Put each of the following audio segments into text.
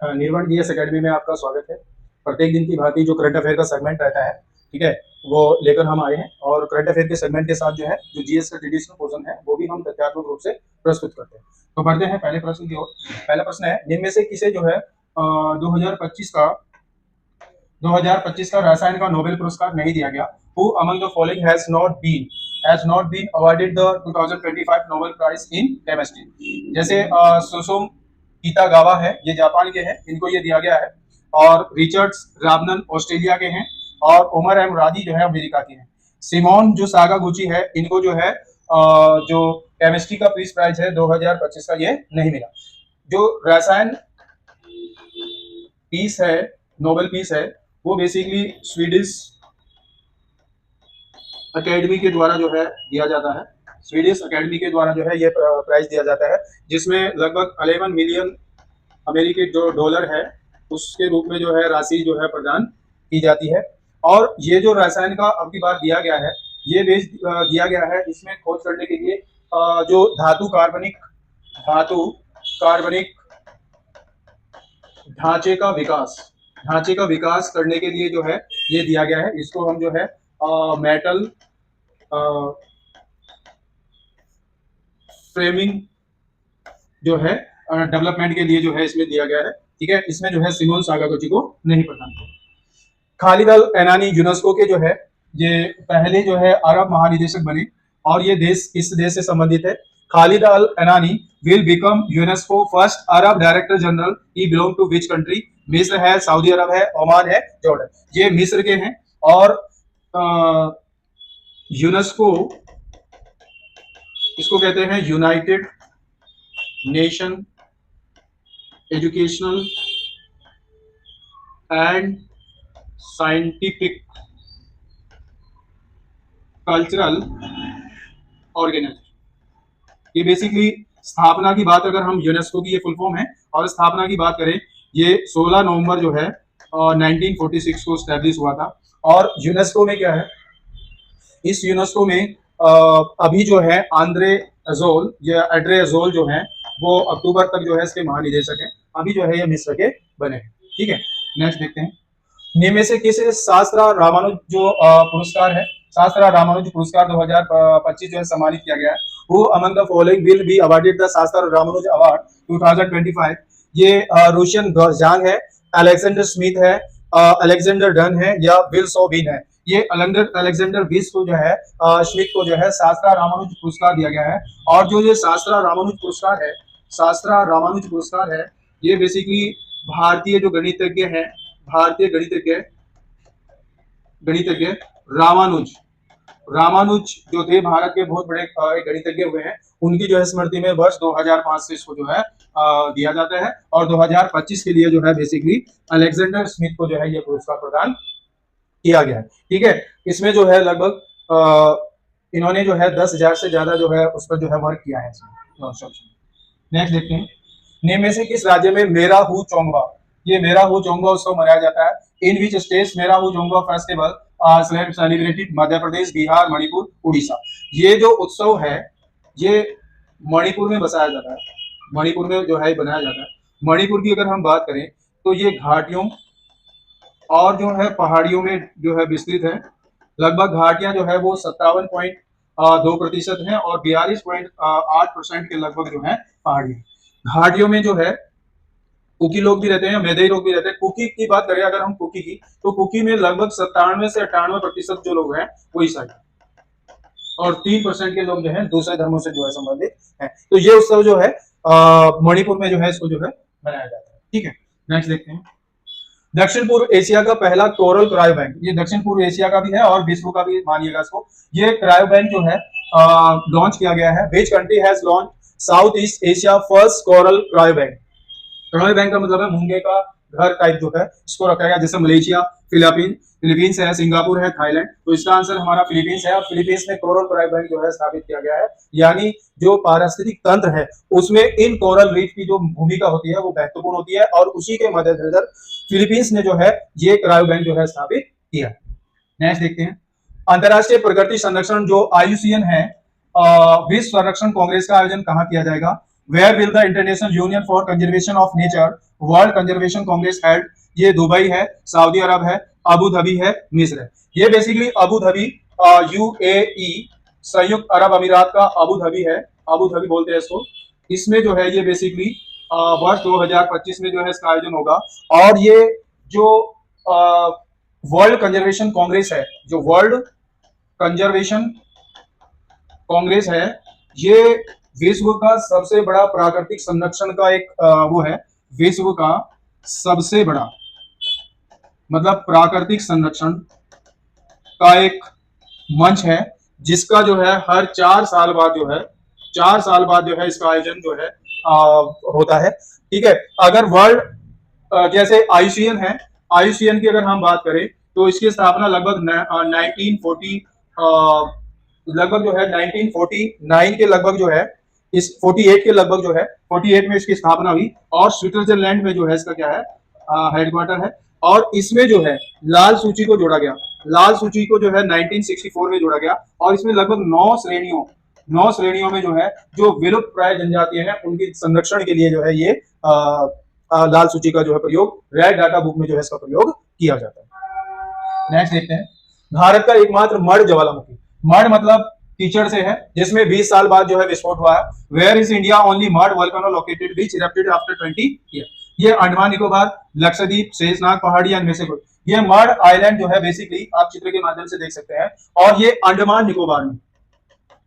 निर्वण GS academy में आपका स्वागत है। प्रत्येक दिन की भांति जो करंट अफेयर का सेगमेंट रहता है, ठीक है, वो लेकर हम आए हैं और करंट अफेयर के सेगमेंट के साथ जो है जो जीएस का ट्रेडिशनल पोर्शन है वो भी हम तथ्यात्मक रूप से प्रस्तुत करते हैं। तो बढ़ते हैं पहले प्रश्न की ओर। पहला प्रश्न है, जिनमें से किसे जो है 2025 का रसायन का नोबेल पुरस्कार नहीं दिया गया? Who among the following has not been awarded the 2025 Nobel Prize in Chemistry? जैसे सुसुम कीतागावा है, ये जापान के हैं, इनको ये दिया गया है। और रिचर्ड्स रामनन ऑस्ट्रेलिया के हैं और उमर एम रादी जो है अमेरिका के हैं। सिमोन जो सागागुची है, इनको जो है जो केमिस्ट्री का पीस प्राइज है 2025 का, ये नहीं मिला। जो रसायन पीस है, नोबेल पीस है, वो बेसिकली स्वीडिश अकेडमी के द्वारा जो है दिया जाता है। स्वीडिश अकेडमी के द्वारा जो है ये प्राइज दिया जाता है, जिसमें लगभग 11 मिलियन अमेरिकी जो डॉलर है उसके रूप में जो है राशि जो है प्रदान की जाती है। और ये जो रसायन का अब की बार दिया गया है, ये बेच दिया गया है इसमें खोज करने के लिए जो धातु कार्बनिक ढांचे का विकास करने के लिए जो है ये दिया गया है। इसको हम जो है मेटल फ्रेमिंग जो है डेवलपमेंट के लिए जो है इसमें दिया गया है, ठीक है। इसमें जो है सिमोन सागागुची को नहीं प्रदान किया। खालिद अल एनानी यूनेस्को के जो है ये पहले जो है अरब महानिदेशक बने और ये देश किस देश से संबंधित है? Khalid al Enany will become UNESCO first Arab director general. He belong to which country? मिस्र है, सऊदी अरब है, ओमान है, जॉर्डन। ये मिस्र के हैं। और यूनेस्को इसको कहते हैं United Nation Educational and Scientific Cultural Organisation. ये बेसिकली स्थापना की बात अगर हम यूनेस्को की ये फुल फॉर्म है और स्थापना की बात करें, ये 16 नवंबर जो है 1946 को स्टैब्लिश हुआ था। और यूनेस्को में क्या है, इस यूनेस्को में अभी जो है एड्रे अजोल जो है वो अक्टूबर तक जो है इसके महानिदेशक हैं। अभी जो है ये मिस्र के बने हैं, ठीक है। नेक्स्ट देखते हैं, निम्न में से किस शास्त्रा रामानुज जो पुरस्कार है, शास्त्रा रामानुज पुरस्कार 2025 जो है सम्मानित किया गया है? Who among the following will be awarded the शास्त्रा रामानुज अवार्ड 2025? ये रूशियन झांग है, अलेक्जेंडर स्मिथ है, अलेक्जेंडर डन है या विल सोबिन है? ये अलेक्जेंडर विस को जो है स्मिथ को जो है शास्त्रा रामानुज पुरस्कार दिया गया है। और जो ये शास्त्रा रामानुज पुरस्कार है, ये बेसिकली भारतीय जो गणितज्ञ हैं, भारतीय गणितज्ञ रामानुज जो थे, भारत के बहुत बड़े गणितज्ञ हुए हैं, उनकी जो है स्मृति में वर्ष 2005 से इसको जो है दिया जाता है। और 2025 के लिए जो है बेसिकली अलेक्जेंडर स्मिथ को जो है ये पुरस्कार प्रदान किया गया है, ठीक है। इसमें जो है लगभग इन्होंने जो है 10,000 से ज्यादा जो है उस पर जो है वर्क किया है। नेक्स्ट देखते हैं, निम्न में से किस राज्य में मेरा हु चोंगबा, ये मेरा हु चोंगबा उत्सव मनाया जाता है? इन विच स्टेट्स मेरा who Chongba festival celebrated? Madhya Pradesh, Bihar, Manipur, Orissa. ये जो उत्सव है ये मणिपुर में बसाया जाता है, मणिपुर में जो है बनाया जाता है। मणिपुर की अगर हम बात करें तो ये घाटियों और जो है पहाड़ियों में जो है विस्तृत है। लगभग घाटियां जो है वो 57.2% है और 42.8% के लगभग जो है पहाड़ी। घाटियों में जो है कुकी लोग भी रहते हैं, मेदई लोग भी रहते हैं। कुकी की बात करें अगर हम कुकी की, तो कुकी में लगभग 97 से 98% जो लोग हैं वो ईसाई और 3% के लोग जो है दूसरे धर्मों से जो है संबंधित हैं। तो ये उत्सव जो है मणिपुर में जो है इसको जो है मनाया जाता है, ठीक है। नेक्स्ट देखते हैं, दक्षिण पूर्व एशिया का पहला कोरल क्रायो बैंक, ये दक्षिण पूर्व एशिया का भी है और विश्व का भी मानिएगा इसको। ये क्रायो बैंक जो है लॉन्च किया गया है। Which country has launch south east Asia first coral cryo bank? Cryo bank का मतलब है मूंगे का घर टाइप जो है इसको रखा गया, जैसे मलेशिया, फिलीपींस है, सिंगापुर है, थाईलैंड। तो इसका आंसर हमारा फिलीपींस है और फिलीपींस में कोरल क्रायो बैंक जो है स्थापित किया गया है। यानी जो पारिस्थितिक तंत्र है उसमें इन कोरल रीफ की जो भूमिका होती है वो महत्वपूर्ण होती है और उसी के मद्देनजर फिलीपींस ने जो है ये क्रायो बैंक जो है स्थापित किया। नेक्स्ट देखते हैं, अंतरराष्ट्रीय प्रकृति संरक्षण जो IUCN है, विश्व संरक्षण कांग्रेस का आयोजन कहाँ किया जाएगा? Where will the international union for conservation of nature world conservation congress held? ये दुबई है, सऊदी अरब है, अबू धाबी है, मिस्र है। ये बेसिकली अबू धाबी, यूएई, संयुक्त अरब अमीरात का अबू धाबी है, अबू धाबी बोलते हैं इसको। इसमें जो है ये बेसिकली वर्ष 2025 में जो है इसका आयोजन होगा। और ये जो वर्ल्ड कंजर्वेशन कांग्रेस है, जो वर्ल्ड कंजर्वेशन कांग्रेस है, ये विश्व का सबसे बड़ा प्राकृतिक संरक्षण का एक वो है, विश्व का सबसे बड़ा मतलब प्राकृतिक संरक्षण का एक मंच है, जिसका जो है हर 4 साल बाद जो है 4 साल बाद जो है इसका आयोजन जो है होता है। ठीक है, अगर वर्ल्ड जैसे आईयूसीएन है, आईयूसीएन की अगर हम बात करें तो इसकी स्थापना लगभग 1940 लगभग जो है 1949 के लगभग जो है, इस 48 के लगभग जो है 48 में इसकी स्थापना हुई। और स्विट्जरलैंड में जो है इसका क्या है, हेडक्वार्टर है। और इसमें जो है लाल सूची को जोड़ा गया, लाल सूची को जो है 1964 में जोड़ा गया। और इसमें लगभग 9 श्रेणियों में जो है जो विलुप्त प्राय जनजातियां हैं उनके संरक्षण के लिए जो है ये लाल सूची का जो है प्रयोग, रेड डाटा बुक में जो है इसका प्रयोग किया जाता है। नेक्स्ट देखते हैं, भारत का एकमात्र मड ज्वालामुखी, मड मतलब कीचड़ से है, जिसमें 20 साल बाद जो है विस्फोट हुआ है। Where is India only mud volcano located which erupted after 20 year? ये अंडमान निकोबार, लक्षद्वीप, शेषनाग पहाड़ी में से कोई। ये मड आइलैंड जो है बेसिकली आप चित्र के माध्यम से देख सकते हैं, और ये अंडमान निकोबार में।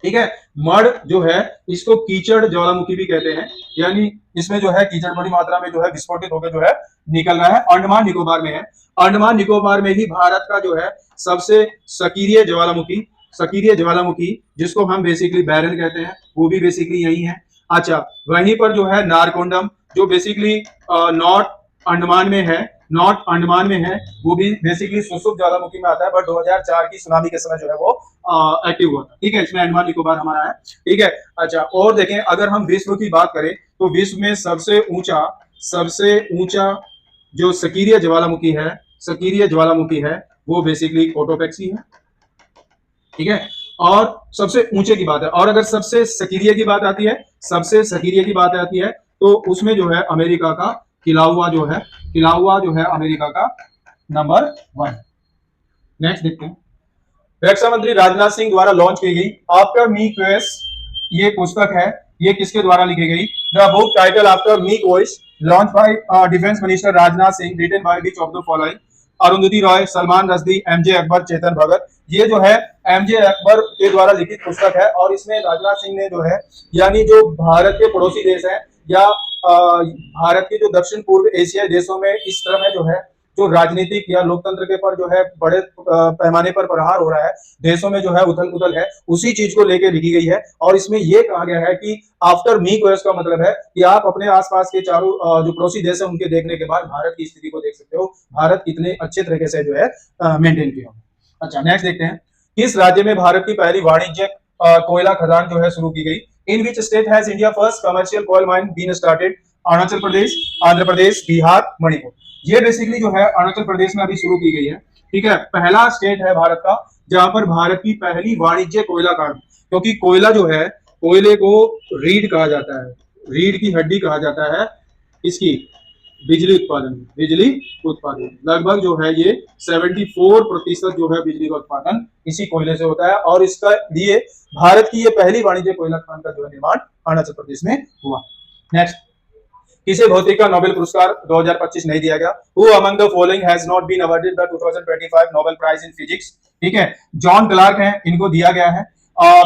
ठीक है, मड जो है इसको कीचड़ ज्वालामुखी भी कहते हैं, यानी इसमें जो है कीचड़ बड़ी मात्रा में जो है विस्फोटित होकर जो है निकल रहा है, अंडमान निकोबार में है। अंडमान निकोबार में ही भारत का जो है सबसे सक्रिय ज्वालामुखी जिसको हम बेसिकली बैरल कहते हैं, वो भी बेसिकली यही है। अच्छा, वहीं पर जो है नारकोंडम जो बेसिकली नॉर्थ अंडमान में है, नॉर्थ अंडमान में है, वो भी बेसिकली सुसुप्त ज्वालामुखी में आता है, बट 2004 की सुनामी के समय जो है वो एक्टिव हुआ था। ठीक है, इसमें अंडमान निकोबार हमारा है। ठीक है, अच्छा, और देखें अगर हम विश्व की बात करें तो विश्व में सबसे ऊंचा जो सक्रिय ज्वालामुखी है वो बेसिकली कोटोपैक्सी है। ठीक है, और सबसे ऊंचे की बात है, और अगर सबसे सक्रिय की बात आती है तो उसमें जो है अमेरिका का किलाउआ जो है अमेरिका का नंबर 1। नेक्स्ट देखते हैं, रक्षा मंत्री राजनाथ सिंह द्वारा लॉन्च की गई आफ्टर मी क्वेस, ये पुस्तक है, ये किसके द्वारा लिखी गई? The book title after me voice launch by defence minister Rajnath Singh, written by which of the following? Arundhati Roy, Salman Rushdie, MJ Akbar, Chetan Bhagat. ये जो है एमजे अकबर के द्वारा लिखित पुस्तक है, और इसमें राजनाथ सिंह ने जो है, यानी जो भारत के पड़ोसी देश है या भारत के जो दक्षिण पूर्व एशियाई देशों में इस तरह जो है जो राजनीतिक या लोकतंत्र के पर जो है बड़े पैमाने पर प्रहार हो रहा है, देशों में जो है उथल पुथल है, उसी चीज को लेकर लिखी गई है। और इसमें यह कहा गया है कि आफ्टर मी क्वेस का मतलब है कि आप अपने आसपास के चारों जो पड़ोसी देश है उनके देखने के बाद भारत की स्थिति को देख सकते हो, भारत कितने अच्छे तरीके से जो है मेंटेन किया। अच्छा, नेक्स्ट देखते हैं, किस राज्य में भारत की पहली वाणिज्यिक कोयला खदान जो है शुरू की गई? In which state has India first commercial coal mine been started? Arunachal Pradesh, Andhra Pradesh, Bihar, Manipur. ये बेसिकली जो है अरुणाचल प्रदेश में अभी शुरू की गई है। ठीक है, पहला स्टेट है भारत का जहां पर भारत की पहली वाणिज्य कोयला खान, क्योंकि कोयला जो है, कोयले को रीढ़ कहा जाता है, रीढ़ की हड्डी कहा जाता है इसकी बिजली उत्पादन लगभग जो है ये 74% जो है बिजली का उत्पादन इसी कोयले से होता है। और इसका लिए भारत की ये पहली वाणिज्य कोयला खान का जो है निर्माण अरुणाचल प्रदेश में हुआ। नेक्स्ट, किसे भौतिकी का नोबेल पुरस्कार 2025 नहीं दिया गया? Who among the following has not been awarded the 2025 Nobel prize in physics? ठीक है, जॉन क्लार्क हैं, इनको दिया गया है।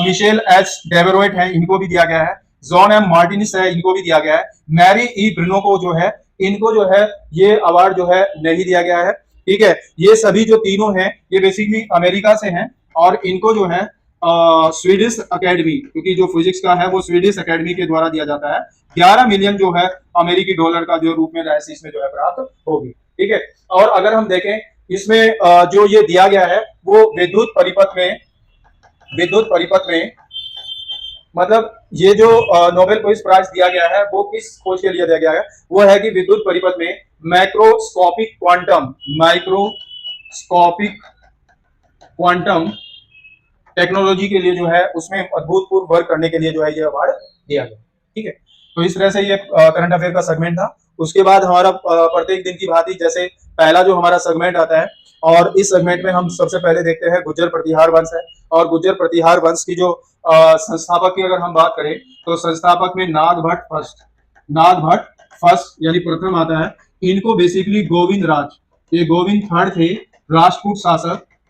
मिशेल एच डेवेरोइट हैं, इनको भी दिया गया है। जॉन एम मार्टिनिस है, इनको भी दिया गया है। मैरी ई ब्रिनो को जो है, इनको जो है ये अवार्ड जो है नहीं दिया गया है। ठीक है, ये सभी जो तीनों हैं ये बेसिकली अमेरिका से हैं, और इनको जो है स्वीडिश अकेडमी, क्योंकि जो फिजिक्स का है वो स्वीडिश अकेडमी के द्वारा दिया जाता है। 11 मिलियन जो है अमेरिकी डॉलर का जो रूप में राशि इसमें जो है प्राप्त होगी। ठीक है, और अगर हम देखें इसमें जो ये दिया गया है वो विद्युत परिपथ में मतलब ये जो नोबेल पीस प्राइज दिया गया है वो किस खोज के लिए दिया गया है? वो है कि विद्युत परिपथ में माइक्रोस्कोपिक क्वांटम टेक्नोलॉजी के लिए जो है उसमें अद्भुतपूर्व वर्क करने के लिए जो है ये अवार्ड दिया गया। ठीक है, तो इस तरह से ये करंट अफेयर का सेगमेंट था। उसके बाद हमारा प्रत्येक दिन की भांति जैसे पहला जो हमारा सेगमेंट आता है, और इस सेगमेंट में हम सबसे पहले देखते हैं गुर्जर प्रतिहार वंश है। और गुर्जर प्रतिहार वंश की जो संस्थापक की अगर हम बात करें तो संस्थापक में नागभट्ट फर्स्ट यानी प्रथम आता है। इनको बेसिकली गोविंद राज, ये गोविंद थर्ड थे,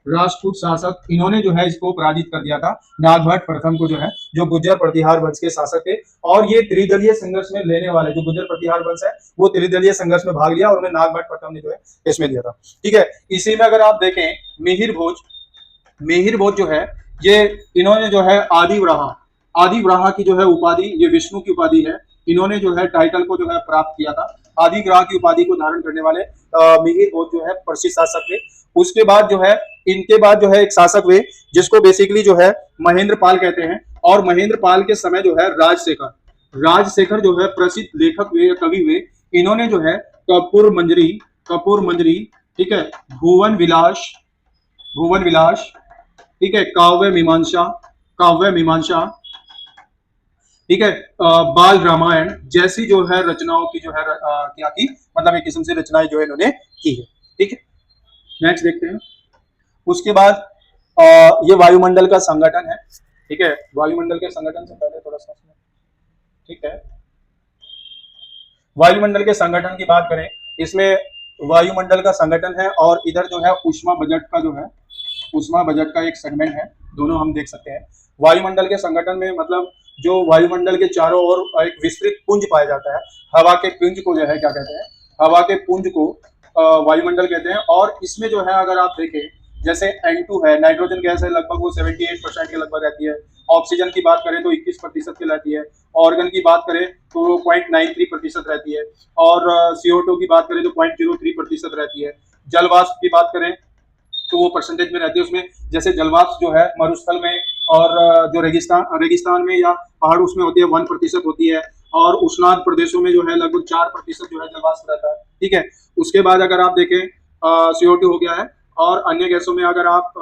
राजपूत शासक इन्होंने जो है इसको पराजित कर दिया था, नागभट्ट प्रथम को जो है, जो गुर्जर प्रतिहार वंश के शासक थे। और ये त्रिदलीय संघर्ष में लेने वाले जो गुर्जर प्रतिहार वंश है वो त्रिदलीय संघर्ष में भाग लिया और उन्हें नागभट्ट प्रथम ने जो है इसमें लिया था। ठीक है, इसी में अगर आप देखें मिहिर भोज जो है ये इन्होंने जो है आदि वराह की जो है उपाधि, ये विष्णु की उपाधि है, इन्होंने जो है टाइटल को जो है प्राप्त किया था। आदि ग्रह की उपाधि को धारण करने वाले मिहिर भोज जो है प्रसिद्ध शासक थे। उसके बाद जो है इनके बाद जो है एक शासक हुए जिसको बेसिकली जो है महेंद्र पाल कहते हैं। और महेंद्र पाल के समय जो है राजशेखर जो है प्रसिद्ध लेखक हुए, कवि हुए। इन्होंने जो है कपूर मंजरी, ठीक है, भुवन विलास, ठीक है, काव्य मीमांसा, ठीक है, बाल रामायण जैसी जो है रचनाओं की जो है क्या की, मतलब एक किस्म से रचनाएं जो है इन्होंने की है। ठीक है, नेक्स्ट देखते हैं। उसके बाद ये वायुमंडल का संगठन है। ठीक है, वायुमंडल के संगठन से पहले थोड़ा सा, ठीक है, वायुमंडल के संगठन की बात करें, इसमें वायुमंडल का संगठन है और इधर जो है ऊष्मा बजट का एक सेगमेंट है, दोनों हम देख सकते हैं। वायुमंडल के संगठन में मतलब जो वायुमंडल के चारों ओर एक विस्तृत पुंज पाया जाता है, हवा के पुंज को जो है क्या कहते हैं, हवा के पुंज को वायुमंडल कहते हैं। और इसमें जो है अगर आप देखें जैसे N2 है, नाइट्रोजन गैस है, लगभग वो 78% के लगभग रहती है। ऑक्सीजन की बात करें तो 21% की रहती है। ऑर्गन की बात करें तो 0.93% रहती है। और CO2 की बात करें तो 0.03% रहती है। जलवाष्प की बात करें तो वो परसेंटेज में रहती है। उसमें जैसे जलवाष्प जो है मरुस्थल में और जो रेगिस्तान में या पहाड़ उसमें होती है 1% होती है। और उष्णार्द्र प्रदेशों में जो है लगभग 4% जो है जलवाष्प रहता है। ठीक है, उसके बाद अगर आप देखें CO2 हो गया है। और अन्य गैसों में अगर आप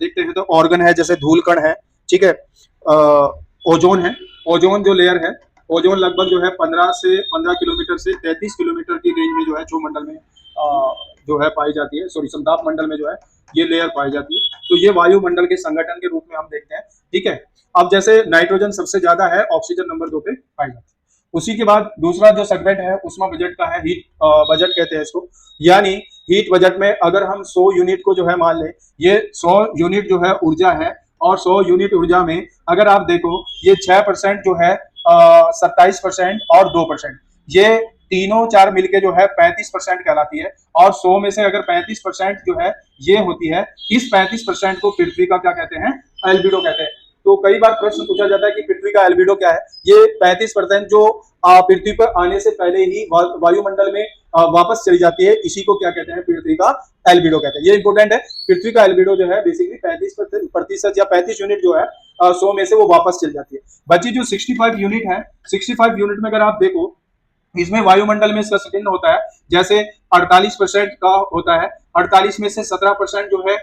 देखते हैं तो ऑर्गन है, जैसे धूलकण है, ठीक है, ओजोन है, ओजोन जो लेयर है, ओजोन लगभग जो है 15 किलोमीटर से 33 किलोमीटर की रेंज में जो है क्षोमंडल में जो है पाई जाती है, सॉरी समताप मंडल में जो है ये लेयर पाई जाती है। तो ये वायुमंडल के संगठन के रूप में हम देखते हैं। ठीक है, अब जैसे नाइट्रोजन सबसे ज्यादा है, ऑक्सीजन नंबर 2 पे पाई जाती है। उसी के बाद दूसरा जो सेगमेंट है उष्मा बजट का है, हीट बजट कहते हैं इसको। यानी हीट बजट में अगर हम 100 यूनिट को जो है मान लें, ये 100 यूनिट जो है ऊर्जा है, और 100 यूनिट ऊर्जा में अगर आप देखो ये 6% जो है 27% और 2%, ये तीनों चार मिलके जो है 35% कहलाती है। और 100 में से अगर 35% जो है ये होती है, इस 35% को पृथ्वी का क्या कहते हैं, एल्बिडो कहते हैं। तो कई बार प्रश्न पूछा जाता है कि पृथ्वी का एल्बिडो क्या है। ये 35% जो पृथ्वी पर आने से पहले ही वायुमंडल में वापस चली जाती है, इसी को क्या कहते हैं, पृथ्वी का एल्बिडो कहते हैं। ये इंपॉर्टेंट है, पृथ्वी का एल्बिडो जो है बेसिकली 35% या 35 यूनिट जो है 100 में से वो वापस चल जाती है। बची जो 65 यूनिट है, 65 यूनिट में अगर आप देखो इसमें वायुमंडल में इसका सेकंड होता है, जैसे 48% का होता है, 48 में से 17% जो है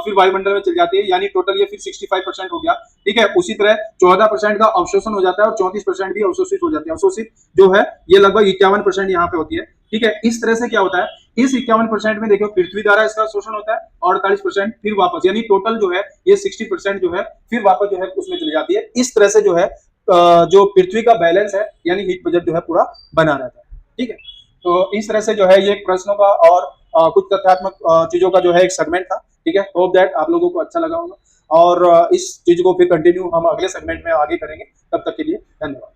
फिर वायुमंडल में चल जाती है, यानी टोटल ये फिर 65% हो गया। ठीक है, उसी तरह 14% का अवशोषण हो जाता है और 34% भी अवशोषित हो जाती है। अवशोषित जो है ये लगभग 51% यहाँ पे होती है। ठीक है, इस तरह से क्या होता है, इस 51% में देखो पृथ्वी द्वारा इसका शोषण होता है और 48% फिर वापस, यानी टोटल जो है ये 60% जो है फिर वापस जो है उसमें चली जाती है। इस तरह से जो है जो पृथ्वी का बैलेंस है यानी हीट बजट जो है पूरा बना रहता है। ठीक है, तो इस तरह से जो है ये प्रश्नों का और कुछ तथ्यात्मक चीजों का जो है एक सेगमेंट था। ठीक है, होप दैट आप लोगों को अच्छा लगा होगा और इस चीज को फिर कंटिन्यू हम अगले सेगमेंट में आगे करेंगे। तब तक के लिए धन्यवाद।